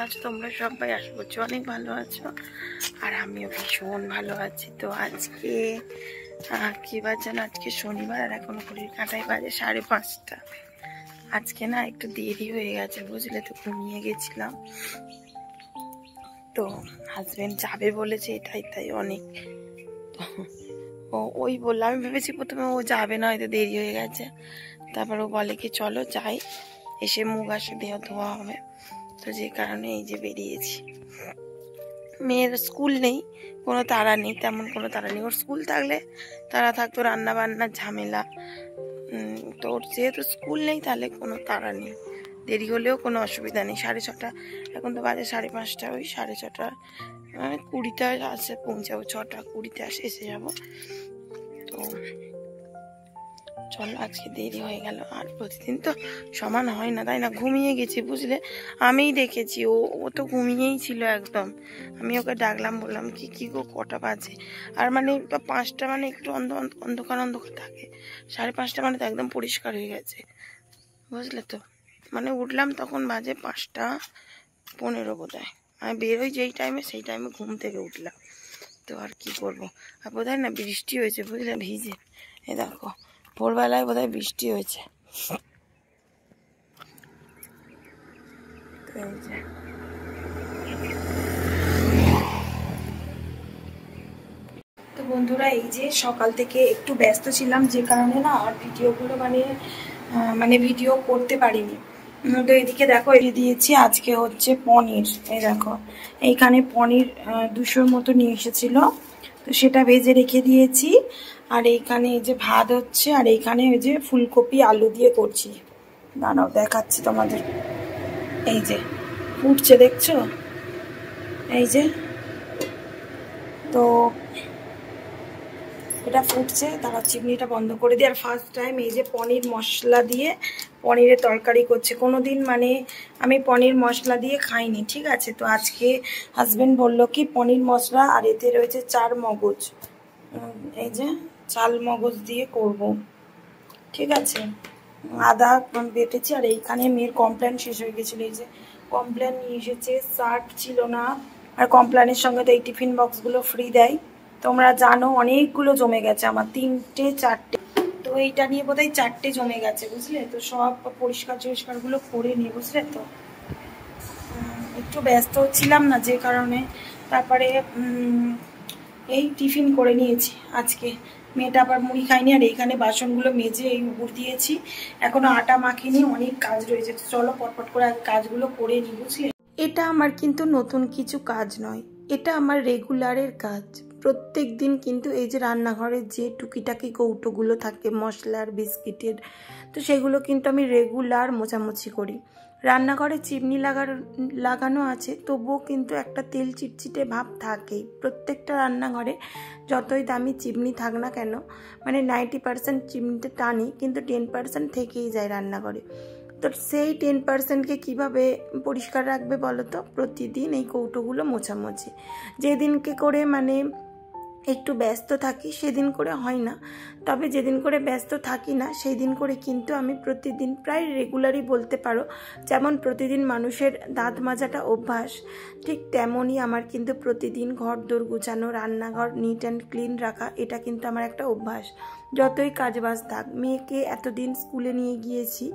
আছো তোমরা সবাই? আশা করছি অনেক ভালো আছো, আর আমিও ভীষণ ভালো আছি। তো আজকে কি বার জানো? আজকে শনিবার, আর এখনো ঘড়ির কাঁটায় বাজে 5:30। আজকে না একটু দেরি হয়ে গেছে বুঝলে, তো ঘুমিয়ে গেছিলাম। তো হাজবেন্ড যাবে বলেছে, এটাই তাই অনেক। তো ওই বললো, আমি ভেবেছি প্রথমে ও যাবে না, হয়তো দেরি হয়ে গেছে। তারপর ও বলে কি চলো যাই, এসে মুখ আসে দেহ ধোয়া হবে। তো যে কারণে এই যে বেরিয়েছি। মেয়ের স্কুল নেই, কোনো তাড়া নেই, তেমন কোনো তাড়া নেই। ওর স্কুল থাকলে তারা থাকতো, রান্না বান্নার ঝামেলা। তো ওর যেহেতু স্কুল নেই তাহলে কোনো তাড়া নেই, দেরি হলেও কোনো অসুবিধা নেই। 6:30, এখন তো বাজে 5:30, ওই 6:30 20তে আসে পৌঁছাবো, 6:20 এসে যাবো। তো চলো, আজকে দেরি হয়ে গেল। আর প্রতিদিন তো সমান হয় না, তাই না? ঘুমিয়ে গেছি বুঝলে, আমিই দেখেছি। ও তো ঘুমিয়েই ছিল একদম। আমি ওকে ডাকলাম, বললাম কি গো কটা বাজে? আর মানে 5টা মানে একটু অন্ধকার অন্ধকার থাকে, 5:30 মানে তো একদম পরিষ্কার হয়ে গেছে বুঝলে। তো মানে উঠলাম তখন বাজে 5:15 বোধহয়। আমি বেরোই যেই টাইমে, সেই টাইমে ঘুম থেকে উঠলাম। তো আর কি করবো। আর বোধহয় না বৃষ্টি হয়েছে বুঝলে, ভিজে। এ দেখো, ভোরবেলায় বোধহয় বৃষ্টি হয়েছে। তো বন্ধুরা, এই যে সকাল থেকে একটু ব্যস্ত ছিলাম, যে কারণে না আর ভিডিওগুলো মানে ভিডিও করতে পারিনি। তো এদিকে দেখো, এই দিয়েছি আজকে হচ্ছে পনির। এই দেখো, এইখানে পনির 200-র মতো নিয়ে এসেছিল, তো সেটা ভেজে রেখে দিয়েছি। আর এইখানে এই যে ভাত হচ্ছে, আর এইখানে ওই যে ফুলকপি আলু দিয়ে করছি। দাঁড়াও দেখাচ্ছি তোমাদের। এই যে ফুটছে, দেখছো? এই যে, তো এটা ফুটছে। তারা চিমনিটা বন্ধ করে দিয়ে, আর ফার্স্ট টাইম এই যে পনির মশলা দিয়ে পনিরের তরকারি করছে। কোনোদিন মানে আমি পনির মশলা দিয়ে খাইনি, ঠিক আছে? তো আজকে হাজবেন্ড বলল কি পনির মশলা, আর এতে রয়েছে 4 মগজ, এই যে চাল মগজ দিয়ে করব, ঠিক আছে? আদা বেটেছি। আর এইখানে মেয়ের কমপ্লেন শেষ হয়ে গেছিলো, এই যে কমপ্লেন নিয়ে এসেছে, শার্ট ছিল না। আর কমপ্লেনের সঙ্গে তো এই টিফিন বক্সগুলো ফ্রি দেয়, তোমরা জানো। অনেকগুলো জমে গেছে আমার, 3টে 4টে, তো এইটা নিয়ে বোধহয় 4টে জমে গেছে বুঝলে। তো সব পরিষ্কারগুলো করে নিয়ে, বুঝলে। তো একটু ব্যস্ত ছিলাম না, যে কারণে তারপরে এই টিফিন করে নিয়েছি আজকে। মেয়েটা আবার মুড়ি খাইনি। আর এইখানে বাসনগুলো মেজে এই উপর দিয়েছি, এখনো আটা মাখিনি, অনেক কাজ রয়েছে। চলো পটপট করে আগে কাজগুলো করে নিই, বুঝলে। এটা আমার কিন্তু নতুন কিছু কাজ নয়, এটা আমার রেগুলারের কাজ। প্রত্যেক দিন কিন্তু এই যে রান্নাঘরের যে টুকিটাকি কৌটোগুলো থাকে মশলার, বিস্কিটের, তো সেগুলো কিন্তু আমি রেগুলার মোছামুছি করি। রান্নাঘরে চিমনি লাগানো আছে, তবুও কিন্তু একটা তেল চিটচিটে ভাব থাকেই প্রত্যেকটা রান্নাঘরে। যতই দামি চিমনি থাক না কেন, মানে 90% চিমনিতে টানি, কিন্তু 10% থেকেই যায় রান্নাঘরে। তো সেই 10%কে কীভাবে পরিষ্কার রাখবে বলো তো? প্রতিদিন এই কৌটোগুলো মোছামুছি। যেদিনকে করে মানে একটু ব্যস্ত থাকি সেদিন করে হয় না, তবে যেদিন করে ব্যস্ত থাকি না সেই দিন করে কিন্তু আমি প্রতিদিন, প্রায় রেগুলারই বলতে পারো। যেমন প্রতিদিন মানুষের দাঁত মাজাটা অভ্যাস, ঠিক তেমনই আমার কিন্তু প্রতিদিন ঘর দোর গুছানো, রান্নাঘর নিট অ্যান্ড ক্লিন রাখা, এটা কিন্তু আমার একটা অভ্যাস। যতই কাজবাজ থাক, মেয়েকে এতদিন স্কুলে নিয়ে গিয়েছি,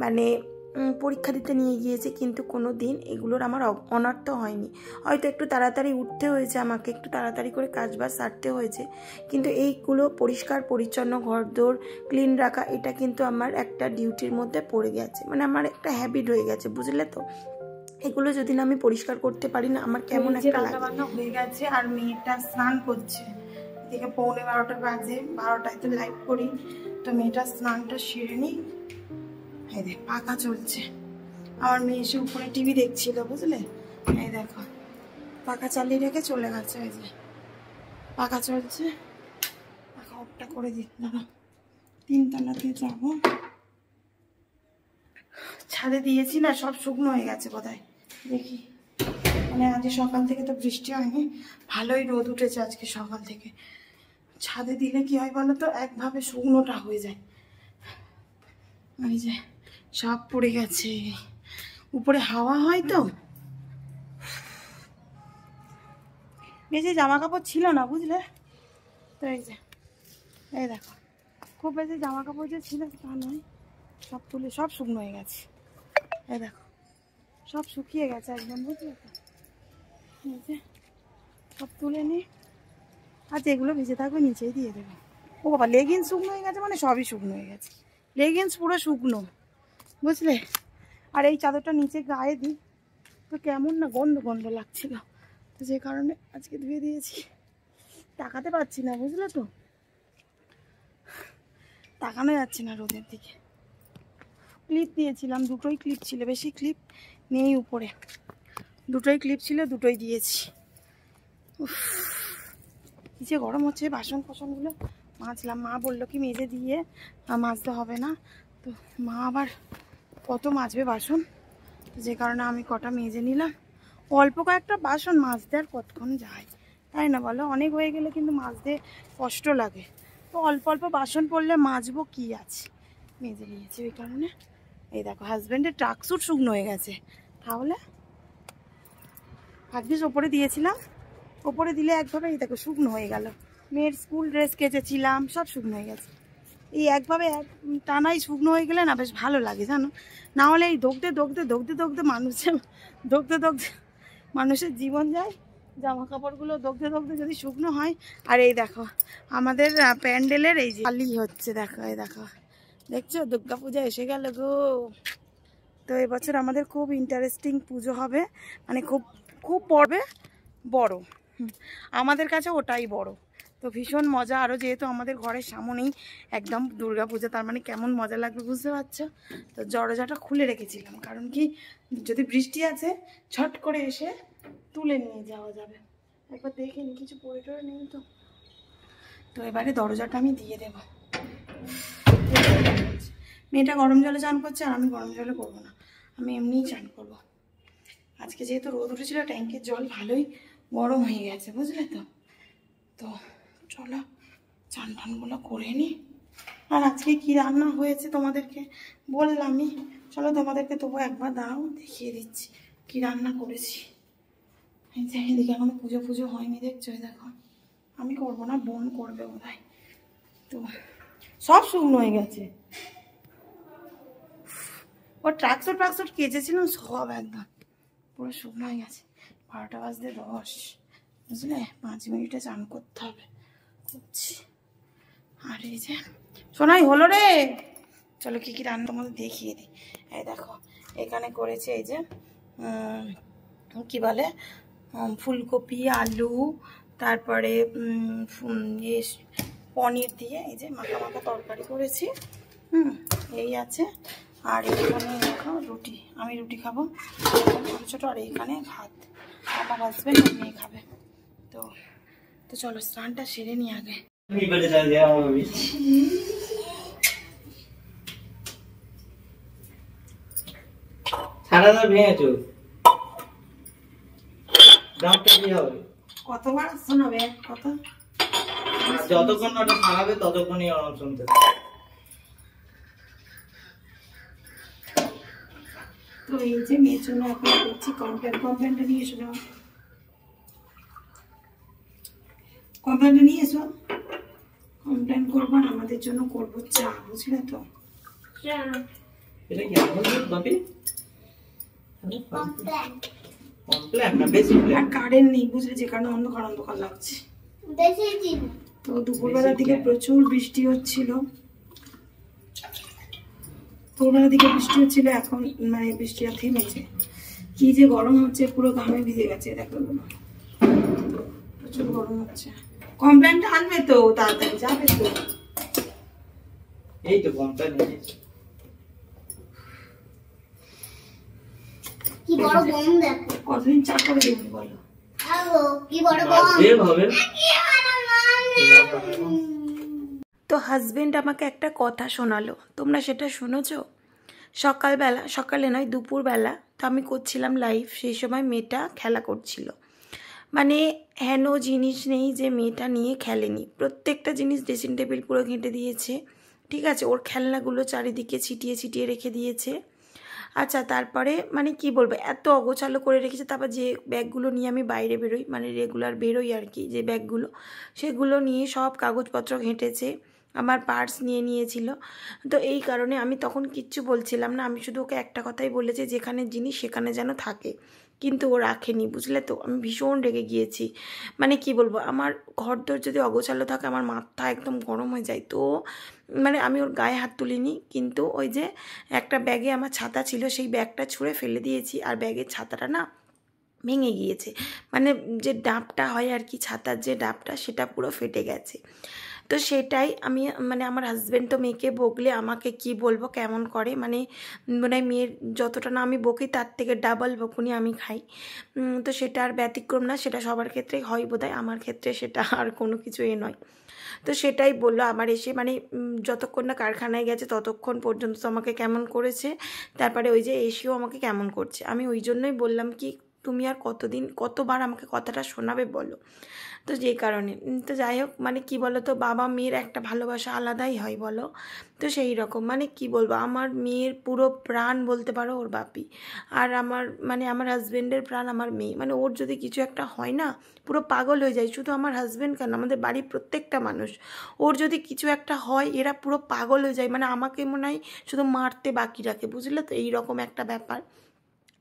মানে পরীক্ষা দিতে নিয়ে গিয়েছে, কিন্তু কোনো দিন এগুলোর আমার অনর্থ হয়নি। হয়তো একটু তাড়াতাড়ি উঠতে হয়েছে, আমাকে একটু তাড়াতাড়ি করে কাজবাজ সারতে হয়েছে, কিন্তু এইগুলো পরিষ্কার পরিচ্ছন্ন ঘরদোর ক্লিন রাখা, এটা কিন্তু আমার একটা ডিউটির মধ্যে পড়ে গেছে, মানে আমার একটা হ্যাবিট হয়ে গেছে, বুঝলে। তো এগুলো যদি না আমি পরিষ্কার করতে পারি না, আমার কেমন একটা লাগে। রান্না হয়ে গেছে, আর মেয়েটা স্নান করছে। এদিকে 11:45 বাজে, 12টায় তো লাইভ করি। তো মেয়েটা স্নানটা সেরে নিই। এই দেখ পাখা চলছে, আমার মেয়ে এসে উপরে টিভি দেখছিল, বুঝলে। এই দেখো, পাখা চালিয়ে রেখে চলে গেছে। ওই যে পাখা চলছে, পাখা অফটা করে দিই। দাঁড়া, 3 তলাতে যাবো। ছাদে দিয়েছি না, সব শুকনো হয়ে গেছে বোধহয়, দেখি। মানে আজ সকাল থেকে তো বৃষ্টি হয়নি, ভালোই রোদ উঠেছে আজকে সকাল থেকে। ছাদে দিলে কি হয় বলো তো, একভাবে শুকনোটা হয়ে যায়। এই যে সব পড়ে গেছে, উপরে হাওয়া হয় তো, বেশি জামা কাপড় ছিল না বুঝলে তো। এই দেখো খুব বেশি জামা কাপড় যে ছিল তা নয়, সব তুলে সব শুকনো হয়ে গেছে। এই দেখো সব শুকিয়ে গেছে একদম বুঝলে তো। এই যে সব তুলে নিই, আর যেগুলো ভেজে থাকবে নিচেই দিয়ে দেবে। ও বাবা, লেগিংস শুকনো হয়ে গেছে মানে সবই শুকনো হয়ে গেছে, লেগিংস পুরো শুকনো বুঝলে। আর এই চাদরটা নিচে গায়ে দিই তো কেমন না গন্ধ গন্ধ লাগছিল, তো যে কারণে আজকে ধুয়ে দিয়েছি। তাকাতে পারছি না বুঝলে তো, তাকানো যাচ্ছে না রোদের দিকে। ক্লিপ দিয়েছিলাম, দুটোই ক্লিপ ছিল, বেশি ক্লিপ নেই উপরে, দুটোই ক্লিপ ছিল, দুটোই দিয়েছি। কি যে গরম হচ্ছে। বাসন কোসনগুলো মাজলাম, মা বললো কি মেজে দিয়ে মাজতে হবে না, তো মা আবার কত মাজবে বাসন, তো যে কারণে আমি কটা মেজে নিলাম। অল্প কয়েকটা বাসন মাজতে আর কতক্ষণ যায় তাই না বলো, অনেক হয়ে গেলে কিন্তু মাজতে কষ্ট লাগে, তো অল্প অল্প বাসন পড়লে মাজবো কি আছে, মেজে নিয়েছি ওই কারণে। এই দেখো হাজব্যান্ডের ট্রাকস্যুট শুকনো হয়ে গেছে, তাহলে ভাগ্যিস ওপরে দিয়েছিলাম, ওপরে দিলে একভাবে এই দেখো শুকনো হয়ে গেল। মেয়ের স্কুল ড্রেস কেচেছিলাম, সব শুকনো হয়ে গেছে। এই একভাবে টানাই শুকনো হয়ে গেলে না বেশ ভালো লাগে জানো, না হলে এই দগদে দগদে দগদে দগদে মানুষের জীবন যায়। জামা কাপড়গুলো দগদে দগদে যদি শুকনো হয়। আর এই দেখো আমাদের প্যান্ডেলের এই যে খালি হচ্ছে, দেখো এই দেখো, দেখছো দুর্গাপূজা এসে গেল গো। তো এবছর আমাদের খুব ইন্টারেস্টিং পুজো হবে, মানে খুব খুব পড়বে বড়, আমাদের কাছে ওটাই বড়, তো ভীষণ মজা। আরও যেহেতু আমাদের ঘরের সামনেই একদম দুর্গাপূজা, তার মানে কেমন মজা লাগবে বুঝতে পারছো। তো দরজাটা খুলে রেখেছিলাম, কারণ কি যদি বৃষ্টি আছে ছট করে এসে তুলে নিয়ে যাওয়া যাবে। একবার দেখে নি কিছু পড়ে টরে নেই তো, তো এবারে দরজাটা আমি দিয়ে দেব। মেয়েটা গরম জলে চান করছে, আর আমি গরম জলে করবো না, আমি এমনিই চান করবো। আজকে যেহেতু রোদ উঠেছিল ট্যাঙ্কের জল ভালোই গরম হয়ে গেছে বুঝলে তো। তো চলো চান টানগুলো করে নিই। আর আজকে কি রান্না হয়েছে তোমাদেরকে বললামই, চলো তোমাদেরকে তবু একবার দাঁড়াও দেখিয়ে দিচ্ছি কি রান্না করেছি। এই যে এদিকে এখনো পুজো পুজো হয়নি, দেখছো দেখো, আমি করবো না, বোন করবে বোধহয়। তো সব শুকনো হয়ে গেছে, ও ট্রাকসুট কেচেছিলাম সব একদম পুরো শুকনো হয়ে গেছে। 12টা বাজতে 10 বুঝলে, 5 মিনিটে চান করতে হবে, করছি। আর এই যে শোনাই হলো রে, চলো কি কি রান্না তোমাদের দেখিয়ে দিই। এই দেখো এখানে করেছে এই যে কি বলে ফুলকপি আলু, তারপরে পনির দিয়ে এই যে মাখা মাখা তরকারি করেছি, এই আছে। আর এখানে দেখো রুটি, আমি রুটি খাবো ছোটো ছোটো, আর এইখানে ভাত, আমার হাজব্যান্ড মেয়ে খাবে। তো তো চলো স্নানটা সেরে নিই আগে। কতবার শোনাবে কথা, যতক্ষণ ওটা ছাড়াবে ততক্ষণই আমার শুনতে। তো এই যে মেয়ের জন্য এখন করছি কমপ্লেনটা নিয়ে এসো, কমপ্লেনটা নিয়ে এসো, কমপ্লেন করবো আর আমাদের জন্য করবো চা, বুঝলে তো। এটা কি আমল বাপি? কমপ্লেন না বেশি প্ল্যান। আর কারেন্ট নেই বুঝলে, যে কারণে অন্ধকার অন্ধকার লাগছে। তো দুপুরবেলার দিকে প্রচুর বৃষ্টি হচ্ছিল, দুপুরবেলার দিকে বৃষ্টি হচ্ছিল, এখন মানে বৃষ্টি আর থেমেছে। কি যে গরম হচ্ছে, পুরো ঘামে ভিজে গেছে, দেখো প্রচুর গরম হচ্ছে। কমপ্লেনটা আনবে তো তাড়াতাড়ি, যাবে তো। এই তো কমপ্লেন নিয়েছি। কি বড় বম দেখো, কতদিন চা করে দেবেন বলো। কি বড় বম হবে। তো হাজবেন্ড আমাকে একটা কথা শোনালো, তোমরা সেটা শুনেছো? সকালে নয় দুপুরবেলা, তো আমি করছিলাম লাইভ, সেই সময় মেয়েটা খেলা করছিল। মানে হেন জিনিস নেই যে মেয়েটা নিয়ে খেলেনি, প্রত্যেকটা জিনিস ড্রেসিং টেবিল পুরো ঘেঁটে দিয়েছে, ঠিক আছে, ওর খেলনাগুলো চারিদিকে ছিটিয়ে ছিটিয়ে রেখে দিয়েছে। আচ্ছা, তারপরে মানে কি বলবো, এত অগোছালো করে রেখেছে। তারপর যে ব্যাগগুলো নিয়ে আমি বাইরে বেরোই, মানে রেগুলার বেরোই আর কি, যে ব্যাগগুলো, সেগুলো নিয়ে সব কাগজপত্র ঘেঁটেছে, আমার পার্স নিয়ে নিয়েছিল। তো এই কারণে আমি তখন কিচ্ছু বলছিলাম না, আমি শুধু ওকে একটা কথাই বলেছি, যেখানে জিনিস সেখানে যেন থাকে, কিন্তু ও রাখেনি, বুঝলে তো। আমি ভীষণ রেগে গিয়েছি, মানে কি বলবো, আমার ঘরদোর যদি অগোছালো থাকে আমার মাথা একদম গরম হয়ে যায়। তো মানে আমি ওর গায়ে হাত তুলিনি, কিন্তু ওই যে একটা ব্যাগে আমার ছাতা ছিল, সেই ব্যাগটা ছুঁড়ে ফেলে দিয়েছি, আর ব্যাগের ছাতাটা না ভেঙে গিয়েছে, মানে যে ডাবটা হয় আর কি, ছাতার যে ডাবটা, সেটা পুরো ফেটে গেছে। তো সেটাই আমি, মানে আমার হাজব্যান্ড তো মেয়েকে বকলে আমাকে কি বলবো, কেমন করে, মানে মানে মেয়ের যতটা না আমি বকি তার থেকে ডাবল বকুনি আমি খাই। তো সেটা আর ব্যতিক্রম না, সেটা সবার ক্ষেত্রেই হয় বোধহয়, আমার ক্ষেত্রে সেটা আর কোনো কিছু নয়। তো সেটাই বললো আমার এসে, মানে যতক্ষণ না কারখানায় গেছে ততক্ষণ পর্যন্ত তো আমাকে কেমন করেছে, তারপরে ওই যে এসেও আমাকে কেমন করছে। আমি ওই জন্যই বললাম কি, তুমি আর কতবার আমাকে কথাটা শোনাবে বলো। তো যে কারণে, তো যাই হোক, মানে কি বলো তো, বাবা মেয়ের একটা ভালোবাসা আলাদাই হয় বলো। তো সেই রকম, মানে কি বলবো, আমার মেয়ের পুরো প্রাণ বলতে পারো ওর বাপি, আর আমার মানে আমার হাজব্যান্ডের প্রাণ আমার মেয়ে। মানে ওর যদি কিছু একটা হয় না, পুরো পাগল হয়ে যায়। শুধু আমার হাজব্যান্ড কেন, আমাদের বাড়ির প্রত্যেকটা মানুষ, ওর যদি কিছু একটা হয় এরা পুরো পাগল হয়ে যায়, মানে আমাকে মনে হয় শুধু মারতে বাকি রাখে, বুঝলে তো, এইরকম একটা ব্যাপার।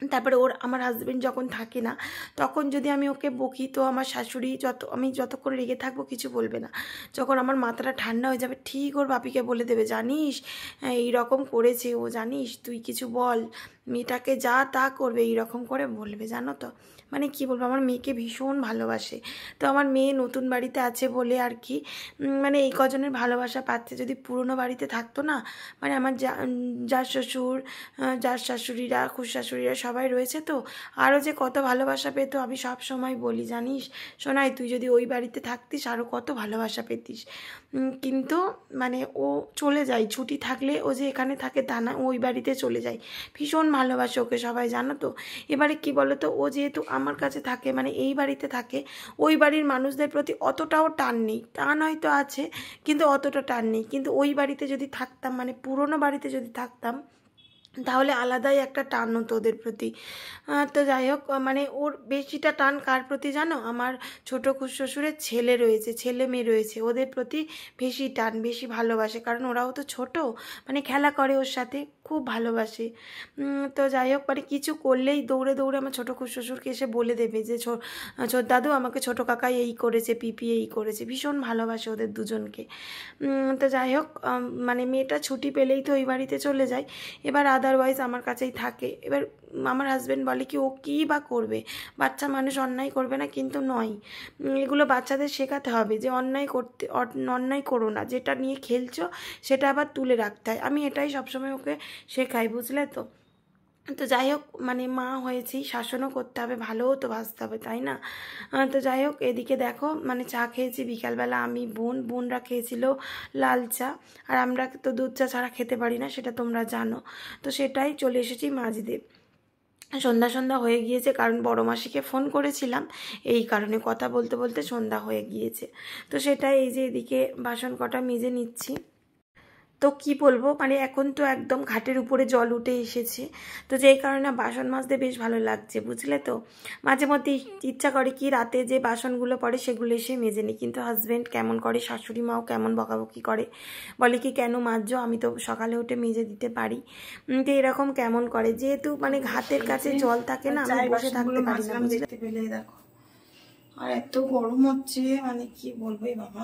তারপরে আমার হাজব্যান্ড যখন থাকে না, তখন যদি আমি ওকে বকি, তো আমার শাশুড়ি আমি যতক্ষণ রেগে থাকবো কিছু বলবে না। যখন আমার মাথাটা ঠান্ডা হয়ে যাবে, ঠিক ওর বাপিকে বলে দেবে, জানিস এই রকম করেছে ও, জানিস তুই কিছু বল, মেয়েটাকে যা তা করবে, এইরকম করে বলবে, জানো তো। মানে কি বলবো, আমার মেয়েকে ভীষণ ভালোবাসে। তো আমার মেয়ে নতুন বাড়িতে আছে বলে আর কি, মানে এই কজনের ভালোবাসা পাচ্ছে। যদি পুরনো বাড়িতে থাকতো না, মানে আমার যার শ্বশুর, যার শাশুড়িরা, খুশাশুড়িরা সবাই রয়েছে, তো আরও যে কত ভালোবাসা পেতো। আমি সব সময় বলি, জানিস সোনাই, তুই যদি ওই বাড়িতে থাকতিস আরও কত ভালোবাসা পেতিস। কিন্তু মানে ও চলে যায়, ছুটি থাকলে ও যে এখানে থাকে তা না, ওই বাড়িতে চলে যায়। ভীষণ ভালোবাসে ওকে সবাই, জানো তো। এবারে কি বলো তো, ও যেহেতু আমার কাছে থাকে, মানে এই বাড়িতে থাকে, ওই বাড়ির মানুষদের প্রতি অতটাও টান নেই, টান হয়তো আছে কিন্তু অতটা টান নেই। কিন্তু ওই বাড়িতে যদি থাকতাম, মানে পুরনো বাড়িতে যদি থাকতাম, তাহলে আলাদাই একটা টান হতো ওদের প্রতি। তো যাই হোক, মানে ওর বেশিটা টান কার প্রতি জানো, আমার ছোটো শ্বশুরের ছেলে রয়েছে, ছেলে মেয়ে রয়েছে, ওদের প্রতি বেশি টান, বেশি ভালোবাসে, কারণ ওরাও তো ছোট, মানে খেলা করে ওর সাথে, খুব ভালোবাসে। তো যাই হোক, মানে কিছু করলেই দৌড়ে দৌড়ে আমার ছোটো শ্বশুরকে এসে বলে দেবে যে দাদু আমাকে ছোটো কাকাই এই করেছে, পিপি এই করেছে, ভীষণ ভালোবাসে ওদের দুজনকে। তো যাই হোক, মানে মেয়েটা ছুটি পেলেই তো ওই বাড়িতে চলে যায়, এবার আদারওয়াইজ আমার কাছেই থাকে। এবার আমার হাজব্যান্ড বলে কি, ও কী বা করবে, বাচ্চা মানুষ অন্যায় করবে না, কিন্তু নয়, এগুলো বাচ্চাদের শেখাতে হবে যে অন্যায় করো না, যেটা নিয়ে খেলছো সেটা আবার তুলে রাখতে হয়। আমি এটাই সবসময় ওকে শেখাই, বুঝলে তো। তো যাই হোক, মানে মা হয়েছি, শাসনও করতে হবে, ভালোও তো বাঁচতে হবে, তাই না। তো যাই হোক, এদিকে দেখো, মানে চা খেয়েছি বিকালবেলা, আমি বোনরা খেয়েছিল লাল চা, আর আমরা তো দুধ চা ছাড়া খেতে পারি না, সেটা তোমরা জানো। তো সেটাই চলে এসেছি মাঝিতে। সন্ধ্যা হয়ে গিয়েছে, কারণ বড় মাসিকে ফোন করেছিলাম, এই কারণে কথা বলতে বলতে সন্ধ্যা হয়ে গিয়েছে। তো সেটাই, এই যে এদিকে বাসন কটা মেজে নিচ্ছি। তো কি বলবো, মানে এখন তো একদম ঘাটের উপরে জল উঠে এসেছে, তো যেই কারণে বাসন মাজতে বেশ ভালো লাগছে, বুঝলে তো। মাঝে মধ্যে ইচ্ছা করে কি, রাতে যে বাসনগুলো পড়ে সেগুলো এসে মেজে নিই, কিন্তু হাজব্যান্ড কেমন করে, শাশুড়ি মাও কেমন বকাবকি করে, বলে কি কেন মাজছো, আমি তো সকালে উঠে মেজে দিতে পারি। তো এরকম কেমন করে, যেহেতু মানে ঘাটের কাছে জল থাকে না, আমি বসে থাকতে পারি না, দেখতে পেলে দেখো। আর এত গরম হচ্ছে, মানে কি বলবো বাবা,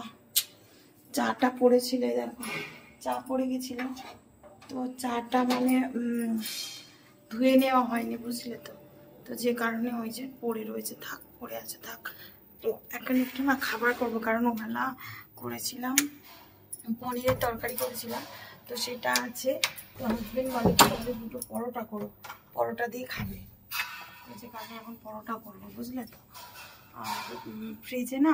চাটা পড়েছিল, দেখো চা পড়ে গেছিল, তো চাটা মানে ধুয়ে নেওয়া হয়নি, বুঝলে তো। তো যে কারণে ওই যে পড়ে রয়েছে, থাক পড়ে আছে থাক। তো এখন একটু না খাবার করবো, কারণ ওবেলা করেছিলাম পনিরের তরকারি করেছিলাম, তো সেটা আছে। তো হাজবেন্ড বলে কি, দুটো পরোটা করো, পরোটা দিয়ে খাবে, যে কারণে এখন পরোটা করবো, বুঝলে তো। আর ফ্রিজে না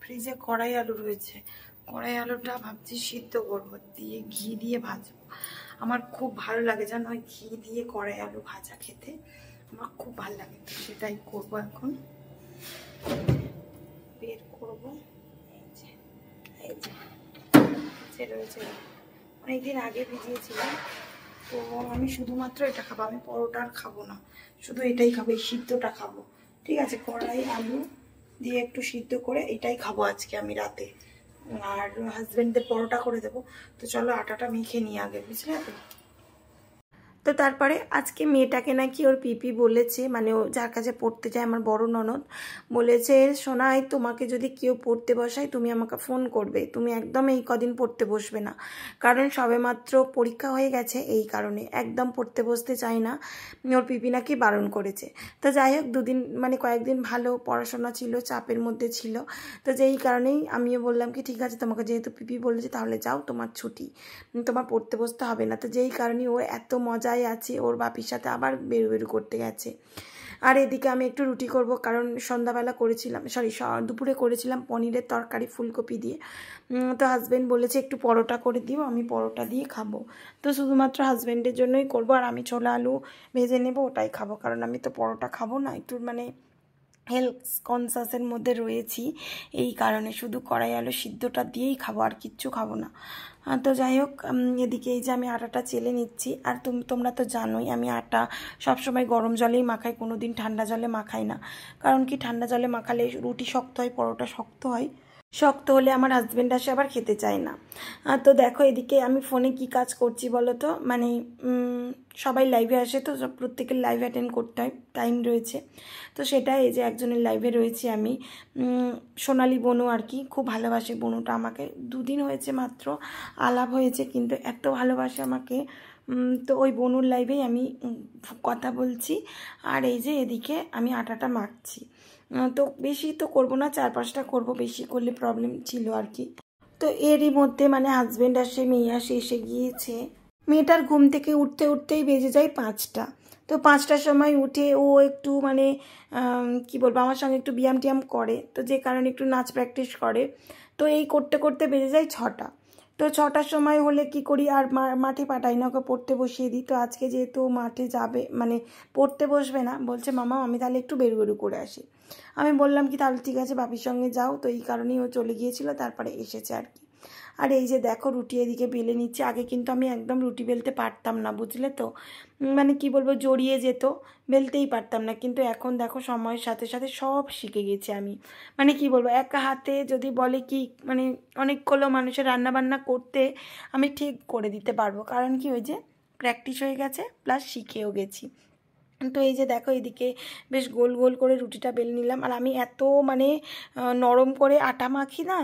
ফ্রিজে কড়াই আলু রয়েছে, কড়াই আলুটা ভাবছি সিদ্ধ করবো, দিয়ে ঘি দিয়ে ভাজবো। আমার খুব ভালো লাগে জানো, ওই ঘি দিয়ে কড়াই আলু ভাজা খেতে আমার খুব ভালো লাগে, তো সেটাই করবো এখন। বের করবো, এই যে নিচে রয়েছে, অনেকদিন আগে ভিজিয়েছিলাম। তো আমি শুধুমাত্র এটা খাবো, আমি পরোটা আর খাবো না, শুধু এটাই খাবো, এই সিদ্ধটা খাবো। ঠিক আছে, কড়াই আলু দিয়ে একটু সিদ্ধ করে এটাই খাবো আজকে আমি রাতে। আর হাজবেন্ডদের পরোটা করে দেবো। তো চলো আটাটা মেখে নিয়ে আগে, বুঝলে তো। তো তারপরে আজকে মেয়েটাকে নাকি ওর পিপি বলেছে, মানে ও যার কাছে পড়তে যায় আমার বড় ননদ, বলেছে সোনাই তোমাকে যদি কেউ পড়তে বসায় তুমি আমাকে ফোন করবে, তুমি একদম এই কদিন পড়তে বসবে না, কারণ সবেমাত্র পরীক্ষা হয়ে গেছে, এই কারণে একদম পড়তে বসতে চাই না, ওর পিপি নাকি বারণ করেছে। তো যাই হোক দুদিন মানে কয়েকদিন ভালো পড়াশোনা ছিল, চাপের মধ্যে ছিল, তো যেই কারণেই আমিও বললাম কি ঠিক আছে তোমাকে যেহেতু পিপি বলেছে তাহলে যাও, তোমার ছুটি, তোমার পড়তে বসতে হবে না। তো যেই কারণে ও এত মজায় আছে, ওর বাপির সাথে আবার বেরু করতে গেছে। আর এদিকে আমি একটু রুটি করব, কারণ সন্ধ্যাবেলা করেছিলাম, দুপুরে করেছিলাম পনিরের তরকারি ফুলকপি দিয়ে। তো হাজব্যান্ড বলেছে একটু পরোটা করে দিও, আমি পরোটা দিয়ে খাবো। তো শুধুমাত্র হাজব্যান্ডের জন্যই করব, আর আমি ছোলা আলু ভেজে নেব, ওটাই খাবো, কারণ আমি তো পরোটা খাবো না, একটু মানে হেলথ কনসাসের মধ্যে রয়েছি, এই কারণে শুধু কড়াই আলু সিদ্ধটা দিয়েই খাবো, আর কিচ্ছু খাবো না। তো যাই হোক এদিকে এই যে আমি আটাটা চেলে নিচ্ছি। আর তোমরা তো জানোই আমি আটা সবসময় গরম জলেই মাখাই, কোনো দিন ঠান্ডা জলে মাখাই না, কারণ কি ঠান্ডা জলে মাখালে রুটি শক্ত হয়, পরোটা শক্ত হয়, শক্ত হলে আমার হাজব্যান্ড আসে আবার খেতে চায় না। তো দেখো এদিকে আমি ফোনে কি কাজ করছি বলো তো, মানে সবাই লাইভে আসে, তো প্রত্যেকের লাইভ অ্যাটেন্ড করতে হয়, টাইম রয়েছে, তো সেটাই এই যে একজনের লাইভে রয়েছি আমি, সোনালি বনু আর কি, খুব ভালোবাসে বনুটা আমাকে, দুদিন হয়েছে মাত্র আলাপ হয়েছে, কিন্তু এত ভালোবাসে আমাকে। তো ওই বনুর লাইভেই আমি কথা বলছি, আর এই যে এদিকে আমি আটাটা মাখছি। তো বেশি তো করবো না, 4-5টা করবো, বেশি করলে প্রবলেম ছিল আর কি। তো এরই মধ্যে মানে হাজব্যান্ড আসে, মেয়ে আসে, এসে গিয়েছে। মেয়েটার ঘুম থেকে উঠতেই বেজে যায় 5টা। তো 5টার সময় উঠে ও একটু মানে কি বলবো আমার সঙ্গে একটু ব্যায়াম ট্যায়াম করে, তো যে কারণে একটু নাচ প্র্যাকটিস করে, তো এই করতে করতে বেজে যায় 6টা। তো 6টার সময় হলে কি করি, আর মাঠে পাঠাই না, ওকে পড়তে বসিয়ে দিই। তো আজকে যেহেতু মাঠে যাবে, মানে পড়তে বসবে না, বলছে মামা আমি তাহলে একটু বেরু করে আসি। আমি বললাম কি তাহলে ঠিক আছে বাপির সঙ্গে যাও, তো এই কারণেই ও চলে গিয়েছিল, তারপরে এসেছে আর কি। আর এই যে দেখো রুটি এদিকে বেলে নিচ্ছে, আগে কিন্তু আমি একদম রুটি বেলতে পারতাম না, বুঝলে তো, মানে কি বলবো জড়িয়ে যেত, বেলতেই পারতাম না, কিন্তু এখন দেখো সময়ের সাথে সাথে সব শিখে গেছি আমি, মানে কি বলবো একা হাতে যদি বলে কি মানে অনেকগুলো মানুষের রান্নাবান্না করতে আমি ঠিক করে দিতে পারবো, কারণ কি ওই যে প্র্যাকটিস হয়ে গেছে প্লাস শিখেও গেছি। তো এই যে দেখো এদিকে বেশ গোল গোল করে রুটিটা বেলে নিলাম, আর আমি এত মানে নরম করে আটা মাখি না,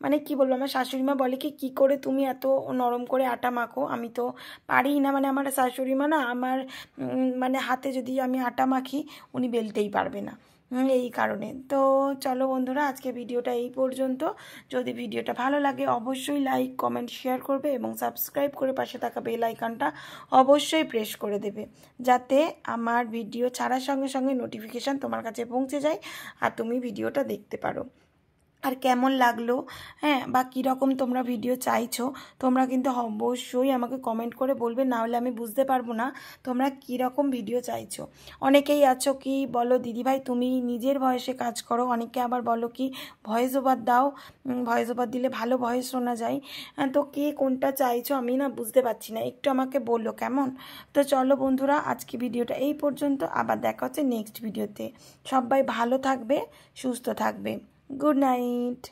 মানে কি বলবো আমার শাশুড়িমা বলে কি কী করে তুমি এত নরম করে আটা মাখো, আমি তো পারি না, মানে আমার শাশুড়িমা না আমার মানে হাতে যদি আমি আটা মাখি উনি বেলতেই পারবে না, এই কারণে। তো চলো বন্ধুরা আজকে ভিডিওটা এই পর্যন্ত, যদি ভিডিওটা ভালো লাগে অবশ্যই লাইক কমেন্ট শেয়ার করবে, এবং সাবস্ক্রাইব করে পাশে থাকা বেল আইকনটা অবশ্যই প্রেস করে দেবে, যাতে আমার ভিডিও ছাড়ার সঙ্গে সঙ্গে নোটিফিকেশান তোমার কাছে পৌঁছে যায় আর তুমি ভিডিওটা দেখতে পারো। আর কেমন লাগলো হ্যাঁ বা কীরকম তোমরা ভিডিও চাইছো তোমরা কিন্তু অবশ্যই আমাকে কমেন্ট করে বলবে, না হলে আমি বুঝতে পারবো না তোমরা কীরকম ভিডিও চাইছো। অনেকেই আছো কি বলো দিদিভাই তুমি নিজের ভয়েসে কাজ করো, অনেকে আবার বলো কি ভয়েস ওভার দাও, ভয়েস ওভার দিলে ভালো ভয়েস শোনা যায়, তো কে কোনটা চাইছো আমি না বুঝতে পারছি না, একটু আমাকে বললো কেমন। তো চলো বন্ধুরা আজকে ভিডিওটা এই পর্যন্ত, আবার দেখা হচ্ছে নেক্সট ভিডিওতে। সবাই ভালো থাকবে, সুস্থ থাকবে। Good night.